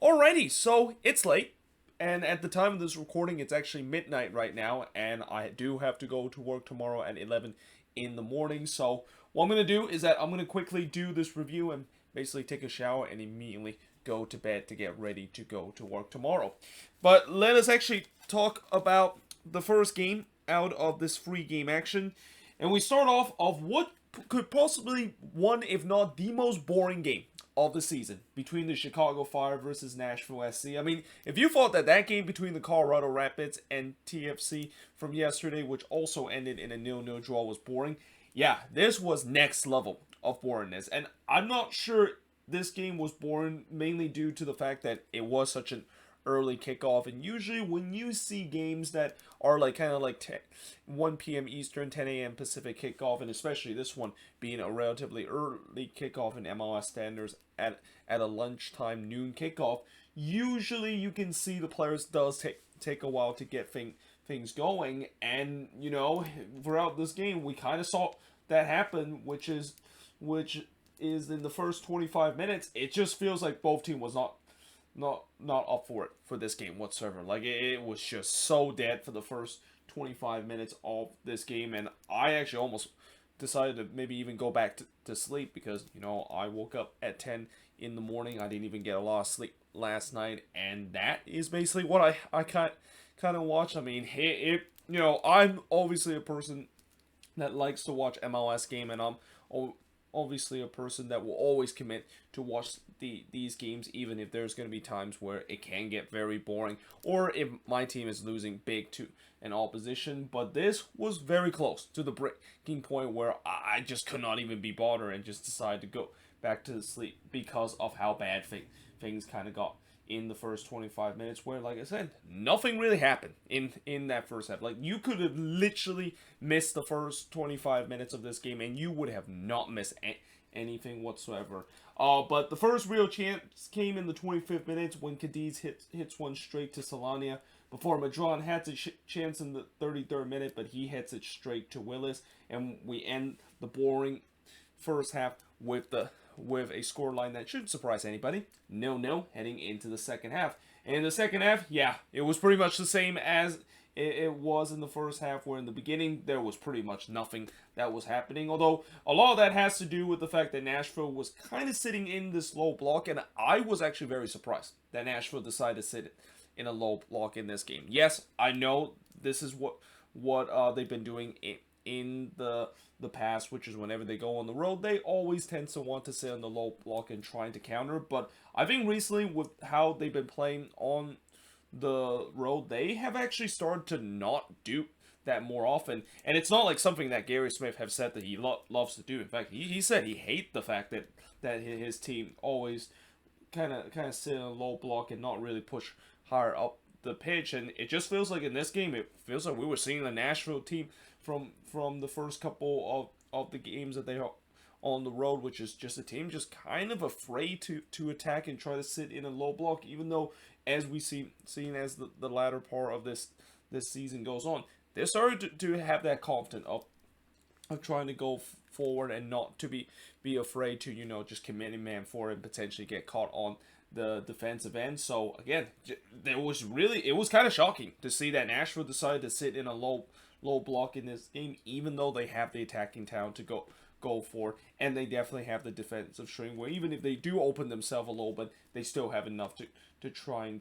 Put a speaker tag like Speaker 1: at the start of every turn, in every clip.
Speaker 1: Alrighty, so it's late, and at the time of this recording, it's actually midnight right now, and I do have to go to work tomorrow at 11 in the morning. So what I'm gonna do is that I'm gonna quickly do this review and basically take a shower and immediately go to bed to get ready to go to work tomorrow. But let us actually talk about the first game out of this free game action, and we start off of what could possibly one, if not the most boring game of the season between the Chicago Fire versus Nashville SC. I mean, if you thought that game between the Colorado Rapids and TFC from yesterday, which also ended in a 0-0 draw, was boring, yeah, this was next level of boringness. And I'm not sure this game was boring mainly due to the fact that it was such an early kickoff, and usually when you see games that are like kind of like 1 p.m. Eastern, 10 a.m. Pacific kickoff, and especially this one being a relatively early kickoff in MLS standards at a lunchtime noon kickoff, usually you can see the players does take a while to get things going, and you know, throughout this game we kind of saw that happen, which is in the first 25 minutes. It just feels like both teams was not up for it for this game whatsoever. Like it was just so dead for the first 25 minutes of this game, and I actually almost decided to maybe even go back to sleep because, you know, I woke up at 10 in the morning. I didn't even get a lot of sleep last night, and that is basically what I kind of watch. I mean, you know, I'm obviously a person that likes to watch MLS game, and I'm obviously a person that will always commit to watch these games, even if there's going to be times where it can get very boring, or if my team is losing big to an opposition. But this was very close to the breaking point where I just could not even be bothered and just decided to go back to sleep because of how bad things kind of got in the first 25 minutes, where, like I said, nothing really happened in that first half. Like, you could have literally missed the first 25 minutes of this game and you would have not missed anything whatsoever. But the first real chance came in the 25th minute when Cadiz hits one straight to Solania before Madron had a chance in the 33rd minute, but he hits it straight to Willis, and we end the boring first half with a scoreline that shouldn't surprise anybody. 0-0 heading into the second half. And in the second half, yeah, it was pretty much the same as it was in the first half, where in the beginning there was pretty much nothing that was happening. Although a lot of that has to do with the fact that Nashville was kind of sitting in this low block, and I was actually very surprised that Nashville decided to sit in a low block in this game. Yes, I know this is what they've been doing in the past, which is whenever they go on the road, they always tend to want to sit on the low block and trying to counter. But I think recently, with how they've been playing on the road, they have actually started to not do that more often. And it's not like something that Gary Smith have said that he loves to do. In fact, he said he hates the fact that his team always kind of sit in a low block and not really push higher up the pitch. And it just feels like in this game, it feels like we were seeing the Nashville team from the first couple of the games that they are on the road, which is just a team just kind of afraid to attack and try to sit in a low block, even though, as we seeing as the latter part of this season goes on, they're starting to have that confidence of trying to go forward and not to be afraid to, you know, just commit a man for it and potentially get caught on the defensive end. So again, it was kind of shocking to see that Nashville decided to sit in a low block in this game, even though they have the attacking talent to go for, and they definitely have the defensive string where even if they do open themselves a little bit, they still have enough to trying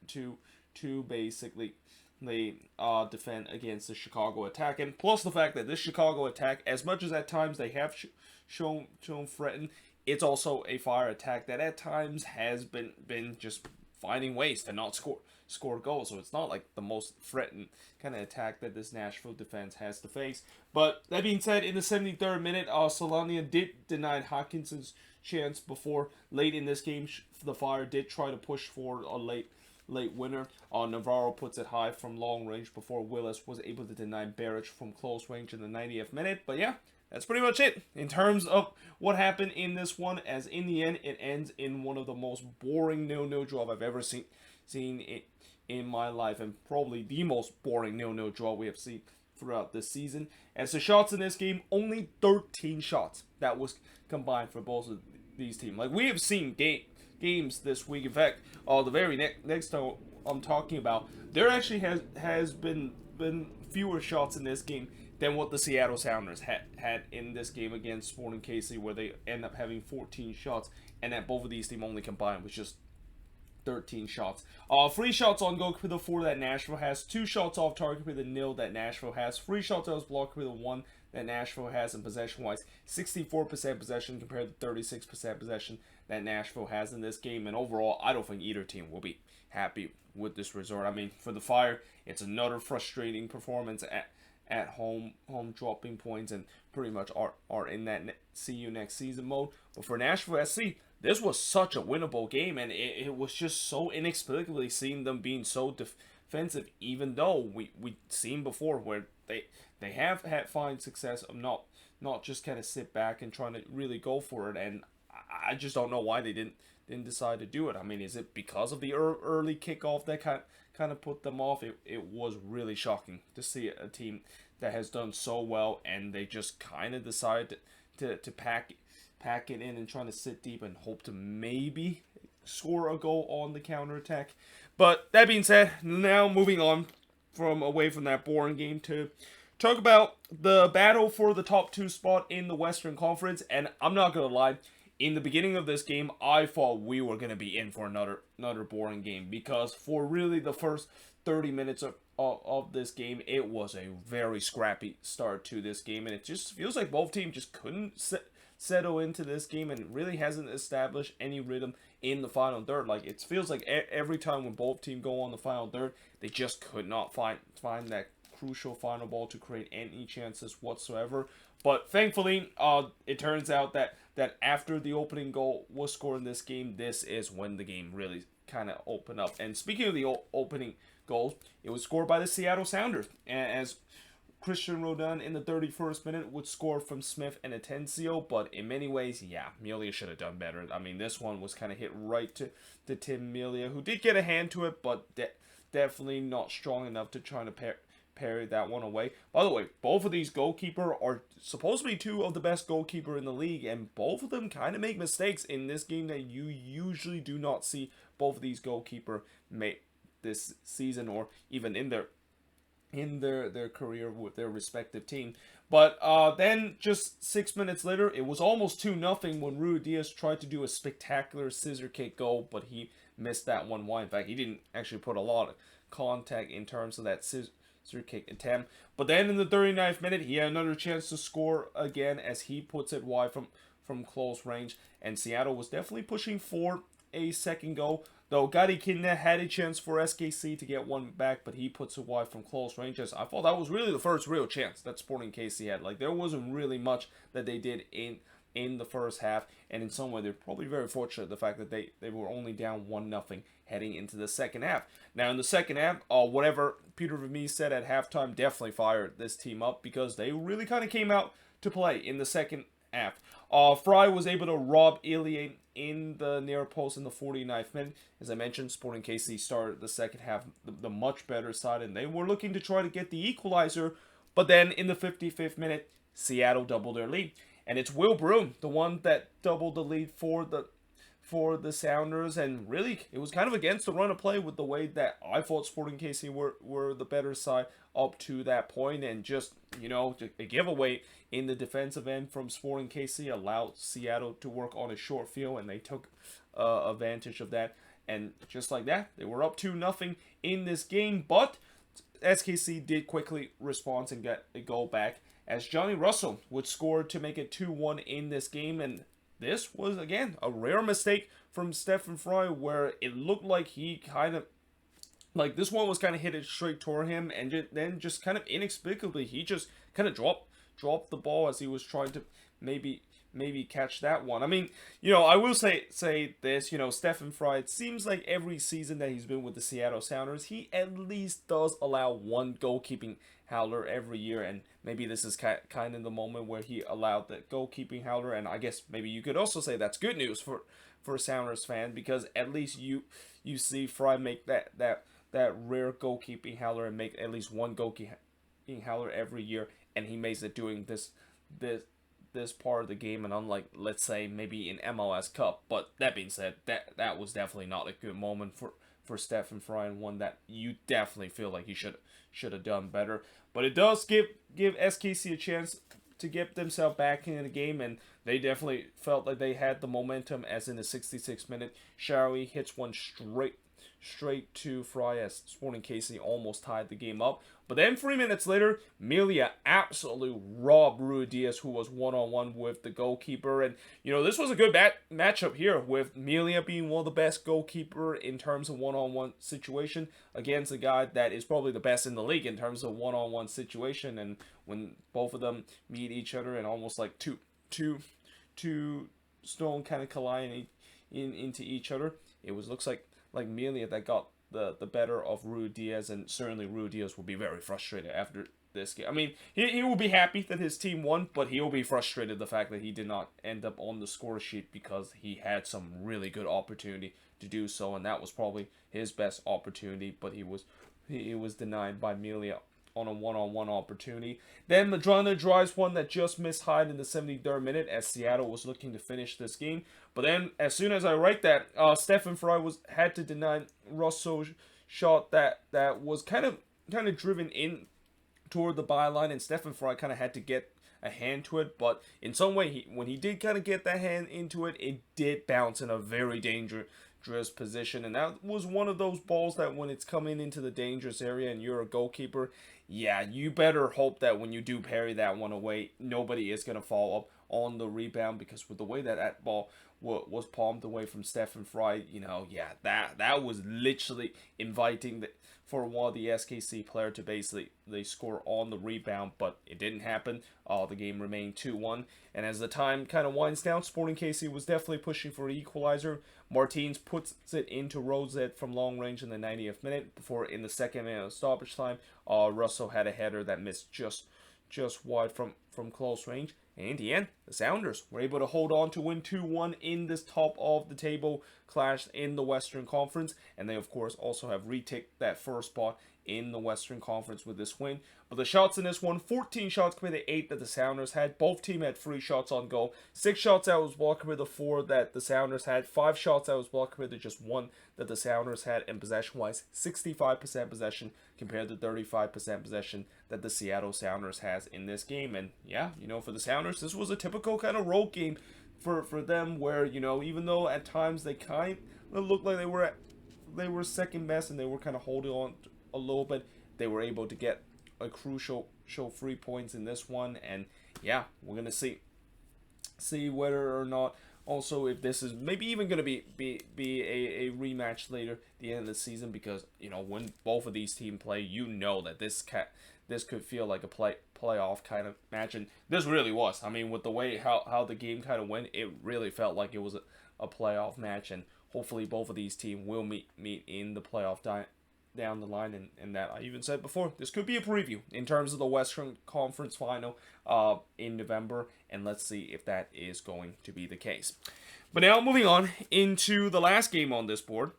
Speaker 1: to basically defend against the Chicago attack. And plus the fact that this Chicago attack, as much as at times they have shown threatened, it's also a Fire attack that at times has been just finding ways to not score goals. So it's not like the most threatened kind of attack that this Nashville defense has to face. But that being said, in the 73rd minute, Solania did deny Hawkinson's chance before late in this game. The Fire did try to push for a late winner. Navarro puts it high from long range before Willis was able to deny Beric from close range in the 90th minute. But yeah, that's pretty much it in terms of what happened in this one, as in the end it ends in one of the most boring 0-0 draw I've ever seen in my life, and probably the most boring 0-0 draw we have seen throughout this season. As the shots in this game, only 13 shots that was combined for both of these teams. Like, we have seen games this week. In fact, the very next time I'm talking about, there actually has been fewer shots in this game than what the Seattle Sounders had in this game against Sporting KC, where they end up having 14 shots, and that both of these teams only combined was just 13 shots. 3 shots on goal compared to 4 that Nashville has. 2 shots off target compared to 0 that Nashville has. 3 shots that was blocked compared to 1 that Nashville has. And possession-wise, 64% possession compared to 36% possession that Nashville has in this game. And overall, I don't think either team will be happy with this result. I mean, for the Fire, it's another frustrating performance at home dropping points, and pretty much are in that see you next season mode. But for Nashville SC, this was such a winnable game, and it was just so inexplicably seeing them being so defensive, even though we seen before where they have had fine success of not just kind of sit back and trying to really go for it. And I just don't know why they didn't decide to do it. I mean, is it because of the early kickoff that kind of put them off? It was really shocking to see a team that has done so well, and they just kind of decided to pack it in and trying to sit deep and hope to maybe score a goal on the counterattack. But that being said, now moving on away from that boring game to talk about the battle for the top 2 spot in the Western Conference. And I'm not gonna lie, in the beginning of this game, I thought we were gonna be in for another boring game, because for really the first 30 minutes of this game, it was a very scrappy start to this game, and it just feels like both teams just couldn't settle into this game, and really hasn't established any rhythm in the final third. Like, it feels like every time when both teams go on the final third, they just could not find that crucial final ball to create any chances whatsoever. But thankfully, it turns out that after the opening goal was scored in this game, this is when the game really kind of opened up. And speaking of the opening goal, it was scored by the Seattle Sounders, as Christian Rodon in the 31st minute would score from Smith and Atencio. But in many ways, yeah, Melia should have done better. I mean, this one was kind of hit right to Tim Melia, who did get a hand to it, but definitely not strong enough to try to parry that one away. By the way, both of these goalkeepers are supposed to be 2 of the best goalkeepers in the league, and both of them kind of make mistakes in this game that you usually do not see both of these goalkeepers make this season, or even in their career with their respective team. But then just 6 minutes later, it was almost 2-0 when Ruidíaz tried to do a spectacular scissor kick goal, but he missed that one wide. In fact, he didn't actually put a lot of contact in terms of that scissor kick attempt. But then in the 39th minute, he had another chance to score again, as he puts it wide from close range. And Seattle was definitely pushing for a second goal, though Gary Kinne had a chance for SKC to get one back, but he puts it wide from close range. As I thought that was really the first real chance that Sporting KC had. Like, there wasn't really much that they did in the first half, and in some way they're probably very fortunate the fact that they were only down 1-0 heading into the second half. Now in the second half, whatever Peter Vermees said at halftime definitely fired this team up, because they really kind of came out to play in the second half. Fry was able to rob Ilie in the near post in the 49th minute. As I mentioned, Sporting KC started the second half the much better side, and they were looking to try to get the equalizer. But then in the 55th minute, Seattle doubled their lead. And it's Will Broom, the one that doubled the lead for the Sounders. And really, it was kind of against the run of play with the way that I thought Sporting KC were the better side up to that point. And just, a giveaway in the defensive end from Sporting KC allowed Seattle to work on a short field, and they took advantage of that. And just like that, they were up 2-0 in this game. But SKC did quickly respond and get a goal back, as Johnny Russell would score to make it 2-1 in this game. And this was, again, a rare mistake from Stefan Fry, where it looked like he kind of, like, this one was kind of hit it straight toward him, and then just kind of inexplicably, he just kind of dropped the ball as he was trying to maybe catch that one. I mean, I will say this, Stefan Fry, it seems like every season that he's been with the Seattle Sounders, he at least does allow one goalkeeping howler every year, and maybe this is kind of the moment where he allowed that goalkeeping howler. And I guess maybe you could also say that's good news for a Sounders fan, because at least you see Fry make that rare goalkeeping howler and make at least one goalkeeping howler every year, and he makes it doing this this part of the game, and unlike, let's say, maybe in MLS Cup. But that being said, that was definitely not a good moment for Stephen Fry, and one that you definitely feel like he should have done better. But it does give SKC a chance to get themselves back in the game, and they definitely felt like they had the momentum, as in the 66th minute, Shawi hits one straight to Fry as Sporting KC almost tied the game up. But then 3 minutes later, Melia absolutely robbed Ruidíaz, who was one-on-one with the goalkeeper. And, this was a good matchup here, with Melia being one of the best goalkeeper in terms of one-on-one situation against a guy that is probably the best in the league in terms of one-on-one situation. And when both of them meet each other and almost like two stone kind of colliding into each other, looks like Melia that got the better of Ruidíaz, and certainly Ruidíaz will be very frustrated after this game. I mean, he will be happy that his team won, but he will be frustrated the fact that he did not end up on the score sheet, because he had some really good opportunity to do so, and that was probably his best opportunity, but he was denied by Melia on a one-on-one opportunity. Then Madrona drives one that just missed Hyde in the 73rd minute, as Seattle was looking to finish this game. But then, as soon as I write that, Stephen Fry had to deny Russo's shot that was kind of driven in toward the byline, and Stephen Fry kind of had to get a hand to it. But in some way, when he did kind of get that hand into it, it did bounce in a very dangerous position, and that was one of those balls that when it's coming into the dangerous area and you're a goalkeeper, yeah, you better hope that when you do parry that one away, nobody is going to follow up on the rebound, because with the way that ball was palmed away from Stephen Fry, that was literally inviting for one of the SKC player to basically score on the rebound, but it didn't happen. The game remained 2-1, and as the time kind of winds down, Sporting KC was definitely pushing for the equalizer. Martins puts it into Rosette from long range in the 90th minute, before in the second minute of stoppage time, Russell had a header that missed just wide from close range. And in the end, the Sounders were able to hold on to win 2-1 in this top of the table clash in the Western Conference, and they of course also have reticked that first spot in the Western Conference with this win. But the shots in this one, 14 shots compared to 8 that the Sounders had. Both teams had 3 shots on goal. 6 shots that was blocked compared to 4 that the Sounders had. 5 shots that was blocked compared to just 1 that the Sounders had. And possession-wise, 65% possession compared to 35% possession that the Seattle Sounders has in this game. And yeah, for the Sounders, this was a typical kind of road game for them, where, even though at times they kind of looked like they were second best and they were kind of holding on a little bit, they were able to get a crucial 3 points in this one. And yeah, we're gonna see whether or not also if this is maybe even gonna be a rematch later at the end of the season, because when both of these teams play, that this could feel like a playoff kind of match, and this really was. I mean, with the way how the game kind of went, it really felt like it was a playoff match, and hopefully both of these teams will meet in the playoff down the line, and that I even said before, this could be a preview in terms of the Western Conference Final in November, and let's see if that is going to be the case. But now moving on into the last game on this board,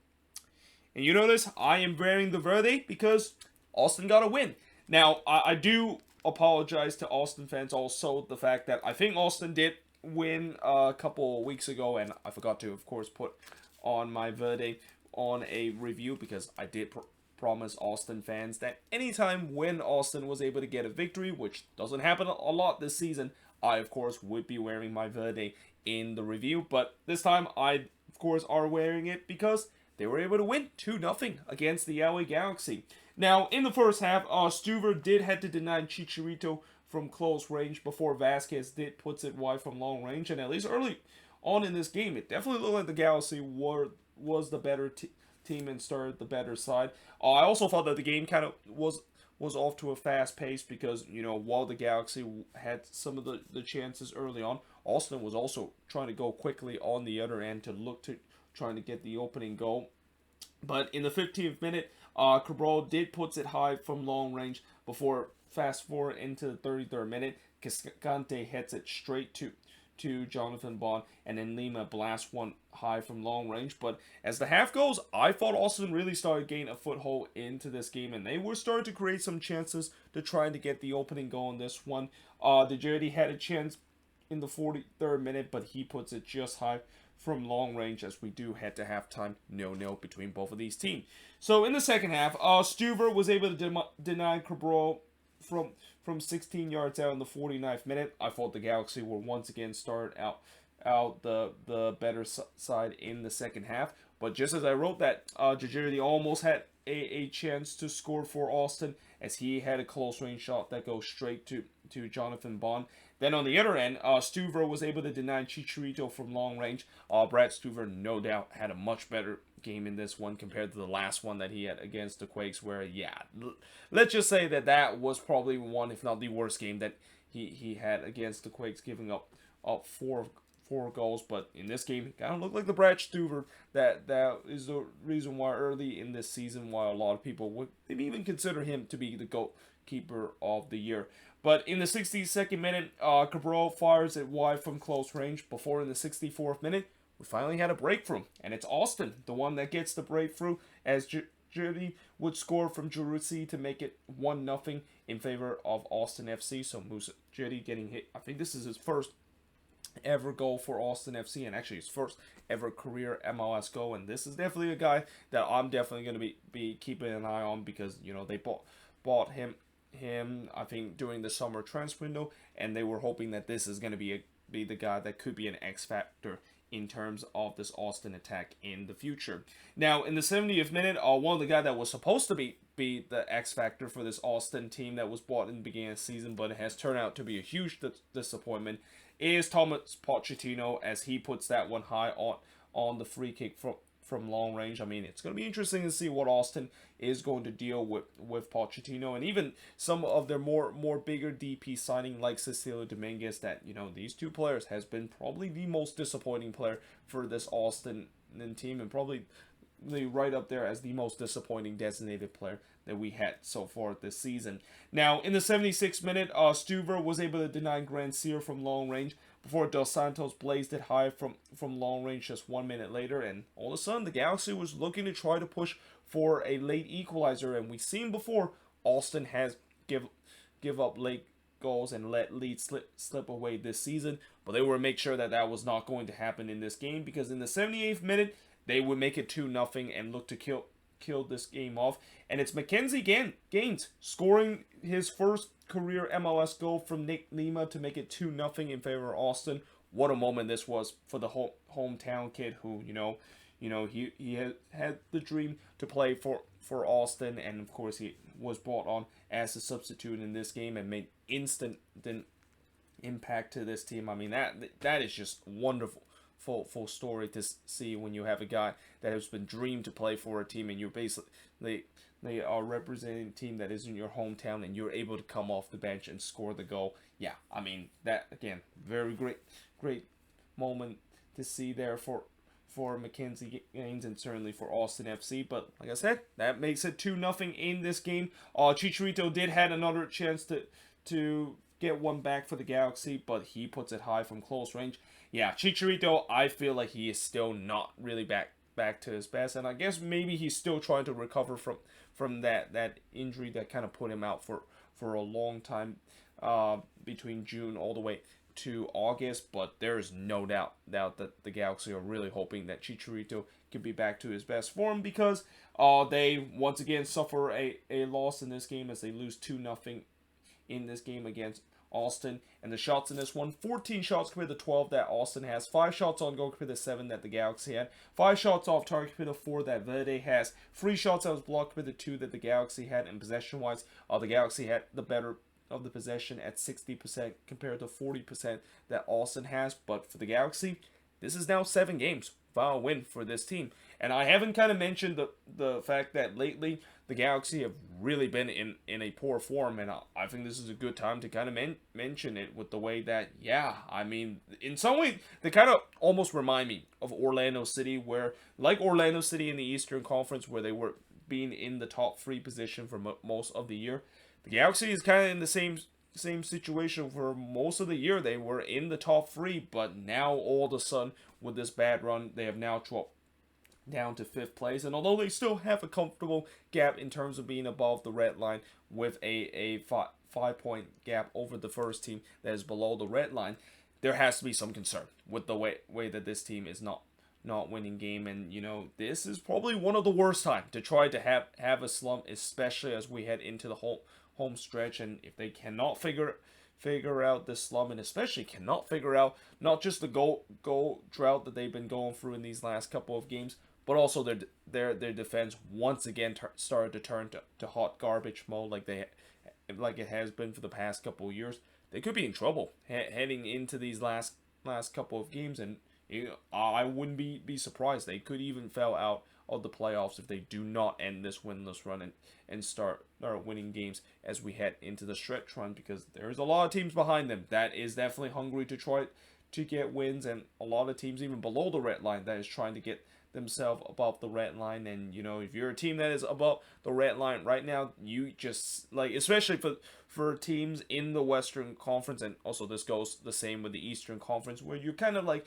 Speaker 1: and you notice I am wearing the Verde because Austin got a win. Now I do apologize to Austin fans also, the fact that I think Austin did win a couple of weeks ago, and I forgot to of course put on my Verde on a review, because I did promise Austin fans that anytime when Austin was able to get a victory, which doesn't happen a lot this season, I of course would be wearing my Verde in the review. But this time I of course are wearing it because they were able to win 2-0 against the LA Galaxy. Now in the first half, Stuver did have to deny Chicharito from close range before Vasquez puts it wide from long range, and at least early on in this game, it definitely looked like the Galaxy was the better team and started the better side. I also thought that the game kind of was off to a fast pace, because while the Galaxy had some of the chances early on, Austin was also trying to go quickly on the other end to look to trying to get the opening goal. But in the 15th minute, Cabral did puts it high from long range before fast forward into the 33rd minute, Cascante hits it straight to Jonathan Bond, and then Lima blasts one high from long range. But as the half goes, I thought Austin really started gaining a foothold into this game, and they were starting to create some chances to try to get the opening goal in this one. The Dirty had a chance in the 43rd minute, but he puts it just high from long range as we do head to halftime 0-0 between both of these teams. So in the second half, Stuver was able to deny Cabral from 16 yards out in the 49th minute. I thought the Galaxy were once again started out the better side in the second half. But just as I wrote that, Jajiri almost had a chance to score for Austin as he had a close range shot that goes straight to Jonathan Bond. Then on the other end, Stuver was able to deny Chicharito from long range. Brad Stuver, no doubt, had a much better game in this one compared to the last one that he had against the Quakes, where, yeah, let's just say that was probably one, if not the worst game that he had against the Quakes, giving up four goals. But in this game, it kind of looked like the Brad Stuver that is the reason why early in this season, why a lot of people would maybe even consider him to be the goalkeeper of the year. But in the 62nd minute, Cabral fires it wide from close range. Before in the 64th minute, we finally had a breakthrough. And it's Austin, the one that gets the breakthrough, as Judy would score from Jeruzzi to make it 1-0 in favor of Austin FC. So Musa Judy getting hit. I think this is his first ever goal for Austin FC, and actually his first ever career MLS goal. And this is definitely a guy that I'm definitely going to be keeping an eye on, because, you know, they bought him I think during the summer transfer window, and they were hoping that this is going to be the guy that could be an X factor in terms of this Austin attack in the future. Now in the 70th minute, one of the guys that was supposed to be the X factor for this Austin team that was bought in the beginning of the season, but it has turned out to be a huge disappointment, is Thomas Pochettino, as he puts that one high on the free kick from long range. I mean, it's going to be interesting to see what Austin is going to deal with Pochettino, and even some of their more bigger DP signing like Cecilio Dominguez, that, you know, these two players has been probably the most disappointing player for this Austin team, and probably right up there as the most disappointing designated player that we had so far this season. Now, in the 76th minute, Stuver was able to deny Grandsir from long range before Dos Santos blazed it high from long range just 1 minute later, and all of a sudden the Galaxy was looking to try to push for a late equalizer. And we've seen before Austin has give up late goals and let leads slip away this season, but they would make sure that was not going to happen in this game, because in the 78th minute they would make it 2-0 and look to kill this game off. And it's Mackenzie Gaines scoring his first career MLS goal from Nick Lima to make it 2-0 in favor of Austin. What a moment this was for the hometown kid who, he had the dream to play for Austin, and of course he was brought on as a substitute in this game and made instant impact to this team. I mean, that is just wonderful. Full story to see when you have a guy that has been dreamed to play for a team, and you're basically they are representing a team that is in your hometown, and you're able to come off the bench and score the goal. Yeah, I mean, that again, very great moment to see there for Mackenzie Gaines and certainly for Austin FC. But like I said, that makes it 2-0 in this game. Chicharito did have another chance to get one back for the Galaxy, but he puts it high from close range. Yeah, Chicharito, I feel like he is still not really back to his best, and I guess maybe he's still trying to recover from that injury that kind of put him out for a long time between June all the way to August. But there is no doubt that the Galaxy are really hoping that Chicharito can be back to his best form, because they once again suffer a loss in this game as they lose 2-0 in this game against Austin. And the shots in this one, 14 shots compared to 12 that Austin has, 5 shots on goal compared to 7 that the Galaxy had, 5 shots off target compared to 4 that Verde has, 3 shots that was blocked compared to 2 that the Galaxy had. And possession wise, the Galaxy had the better of the possession at 60% compared to 40% that Austin has. But for the Galaxy, this is now 7 games without a win for this team. And I haven't kind of mentioned the fact that lately the Galaxy have really been in a poor form, and I think this is a good time to kind of mention it with the way that, yeah, I mean, in some way, they kind of almost remind me of Orlando City, where, like Orlando City in the Eastern Conference, where they were being in the top 3 position for most of the year. The Galaxy is kind of in the same situation for most of the year. They were in the top 3, but now all of a sudden, with this bad run, they have now dropped down to 5th place. And although they still have a comfortable gap in terms of being above the red line with a 5-point gap over the first team that is below the red line, there has to be some concern with the way that this team is not winning game. And you know, this is probably one of the worst time to try to have a slump, especially as we head into the home stretch. And if they cannot figure out this slump, and especially cannot figure out not just the goal drought that they've been going through in these last couple of games, but also their defense once again started to turn to hot garbage mode like it has been for the past couple of years, they could be in trouble heading into these last couple of games. And you know, I wouldn't be surprised they could even fail out of the playoffs if they do not end this winless run and start winning games as we head into the stretch run, because there's a lot of teams behind them that is definitely hungry to try to get wins, and a lot of teams even below the red line that is trying to get themselves above the red line. And you know, if you're a team that is above the red line right now, you just like, especially for teams in the Western Conference, and also this goes the same with the Eastern Conference, where you're kind of like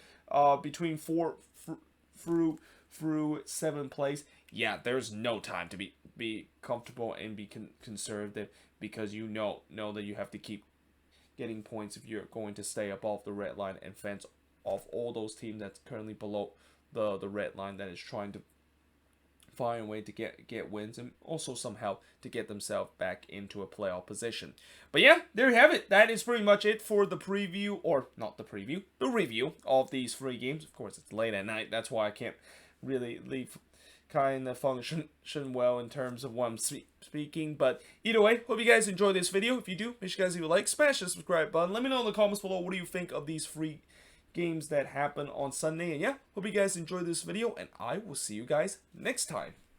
Speaker 1: between 4 through 7th place. Yeah, there's no time to be comfortable and be conservative, because you know that you have to keep getting points if you're going to stay above the red line and fence off all those teams that's currently below the red line that is trying to find a way to get wins, and also somehow to get themselves back into a playoff position. But yeah, there you have it. That is pretty much it for the preview, or not the preview, the review of these 3 games. Of course, it's late at night. That's why I can't really leave kind of function well in terms of what I'm speaking. But either way, hope you guys enjoy this video. If you do, make sure you guys leave a like, smash the subscribe button. Let me know in the comments below, what do you think of these 3 games that happen on Sunday. And yeah, hope you guys enjoyed this video, and I will see you guys next time.